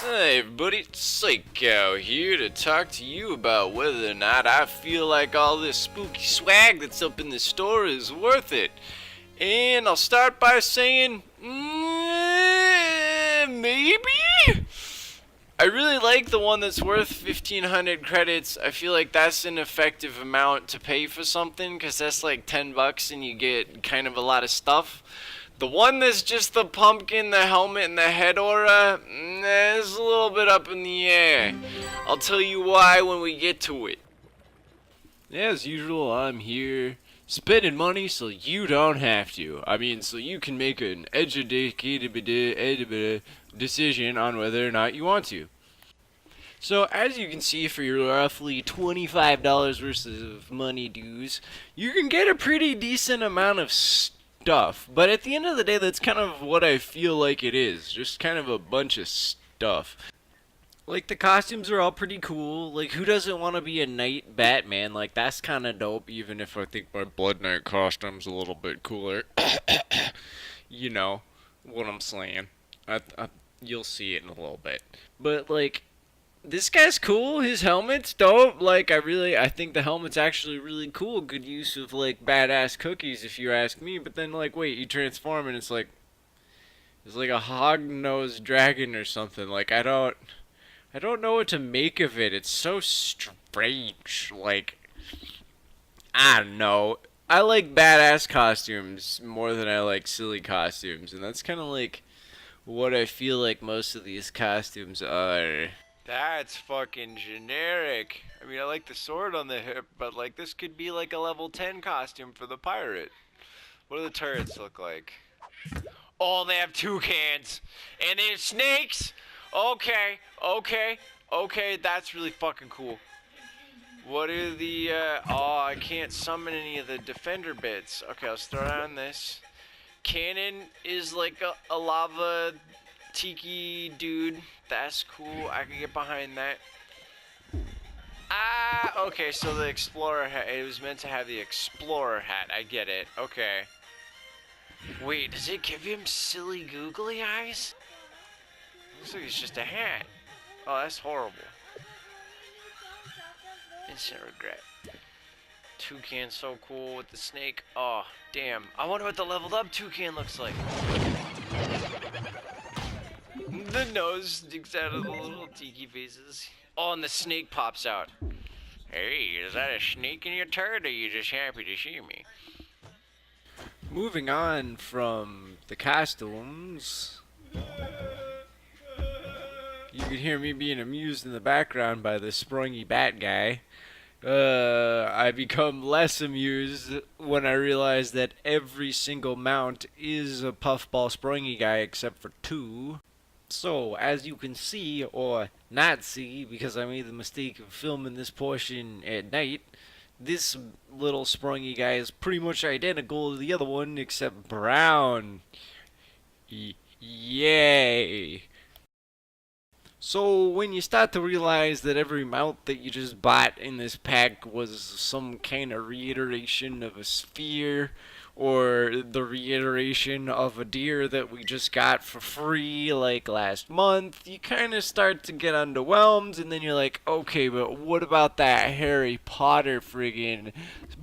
Hey everybody, Psycho here to talk to you about whether or not I feel like all this spooky swag that's up in the store is worth it. And I'll start by saying, maybe? I really like the one that's worth 1500 credits. I feel like that's an effective amount to pay for something because that's like 10 bucks and you get kind of a lot of stuff. The one that's just the pumpkin, the helmet, and the head aura, is a little bit up in the air. I'll tell you why when we get to it. As usual, I'm here spending money so you don't have to. I mean, so you can make an educated decision on whether or not you want to. So as you can see, for your roughly $25 worth of money dues, you can get a pretty decent amount of stuff. But at the end of the day, that's kind of what I feel like it is. Just kind of a bunch of stuff. Like, the costumes are all pretty cool. Like, who doesn't want to be a Knight Batman? Like, that's kind of dope, even if I think my Blood Knight costume's a little bit cooler. You know what I'm saying. You'll see it in a little bit. But, like, this guy's cool. His helmet's dope. Like, I think the helmet's actually really cool. Good use of, like, badass cookies, if you ask me. But then, like, wait, you transform and it's like a hog-nosed dragon or something. Like, I don't know what to make of it. It's so strange. Like, I don't know. I like badass costumes more than I like silly costumes, and that's kind of like what I feel like most of these costumes are. That's fucking generic. I mean, I like the sword on the hip, but like this could be like a level 10 costume for the pirate. What do the turrets look like? Oh, they have toucans. And there's snakes. Okay, that's really fucking cool. What are the, oh, I can't summon any of the defender bits. Okay, let's throw down this. Cannon is like a lava tiki dude. That's cool. I can get behind that. Ah, okay, so the explorer hat, it was meant to have the explorer hat. I get it. Okay. Wait, does it give him silly googly eyes? Looks like it's just a hat. Oh, that's horrible. Instant regret. Toucan so cool with the snake. Oh, damn. I wonder what the leveled up toucan looks like. The nose sticks out of the little tiki faces. Oh, and the snake pops out. Hey, is that a snake in your turret, or are you just happy to see me? Moving on from the costumes, you can hear me being amused in the background by the springy bat guy. I become less amused when I realize that every single mount is a Puffball springy guy except for two. So, as you can see, or not see, because I made the mistake of filming this portion at night, this little springy guy is pretty much identical to the other one, except brown. Yay! So when you start to realize that every mount that you just bought in this pack was some kind of reiteration of a sphere, or the reiteration of a deer that we just got for free like last month, you kind of start to get underwhelmed, and then you're like, okay, but what about that Harry Potter friggin'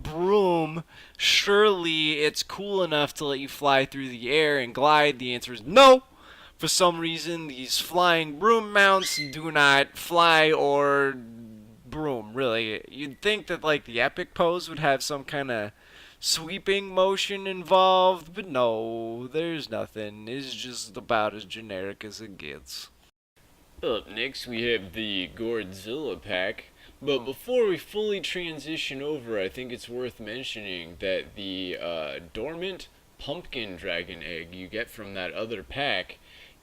broom? Surely it's cool enough to let you fly through the air and glide. The answer is no. For some reason, these flying broom mounts do not fly or broom, really. You'd think that, like, the epic pose would have some kind of sweeping motion involved, but no, there's nothing. It's just about as generic as it gets. Up next, we have the Gourdzilla pack. But before we fully transition over, I think it's worth mentioning that the dormant pumpkin dragon egg you get from that other pack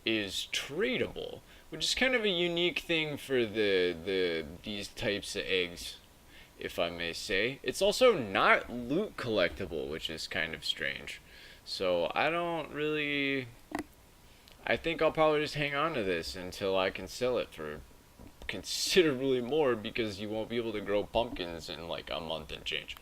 is tradable, which is kind of a unique thing for these types of eggs, if I may say. It's also not loot collectible, which is kind of strange. So I think I'll probably just hang on to this until I can sell it for considerably more, because you won't be able to grow pumpkins in like a month and change.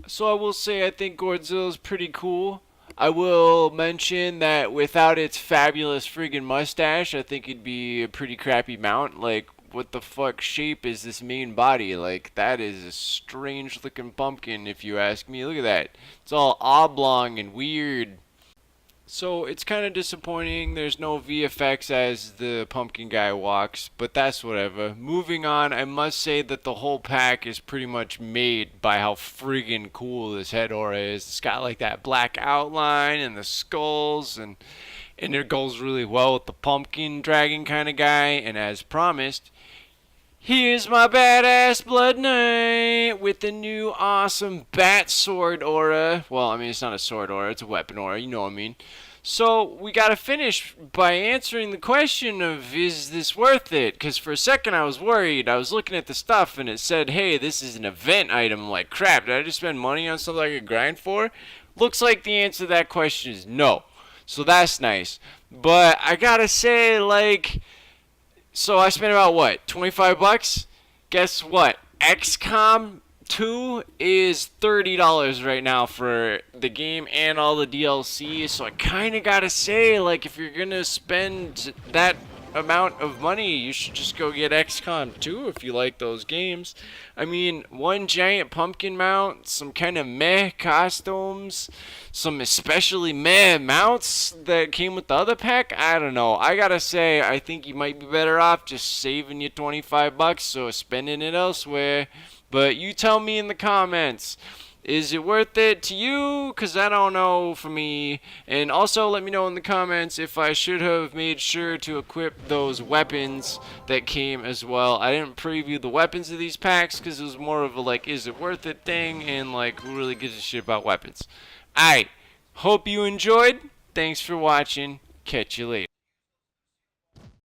So I will say I think Gourdzilla's pretty cool. I will mention that without its fabulous friggin' mustache, I think it'd be a pretty crappy mount. Like, what the fuck shape is this main body? Like, that is a strange looking pumpkin, if you ask me. Look at that. It's all oblong and weird. So it's kind of disappointing. There's no VFX as the pumpkin guy walks, but that's whatever. Moving on, I must say that the whole pack is pretty much made by how friggin' cool this head aura is. It's got like that black outline and the skulls, and it goes really well with the pumpkin dragon kind of guy. And as promised, here's my badass Blood Knight with the new awesome bat sword aura. Well, I mean, it's not a sword aura, it's a weapon aura, you know what I mean. So, we gotta finish by answering the question of, is this worth it? Because for a second I was worried. I was looking at the stuff and it said, hey, this is an event item. I'm like, crap, did I just spend money on something I could grind for? Looks like the answer to that question is no. So that's nice. But I gotta say, like, so I spent about what, 25 bucks? Guess what? XCOM 2 is $30 right now for the game and all the DLC. So I kind of got to say, like, if you're going to spend that amount of money, you should just go get XCOM 2 if you like those games. I mean, one giant pumpkin mount, some kind of meh costumes, some especially meh mounts that came with the other pack. I don't know. I gotta say, I think you might be better off just saving your 25 bucks or spending it elsewhere. But you tell me in the comments. Is it worth it to you? Because I don't know for me. And also let me know in the comments if I should have made sure to equip those weapons that came as well. I didn't preview the weapons of these packs because it was more of a like, is it worth it thing? And like, who really gives a shit about weapons? Alright, hope you enjoyed. Thanks for watching. Catch you later.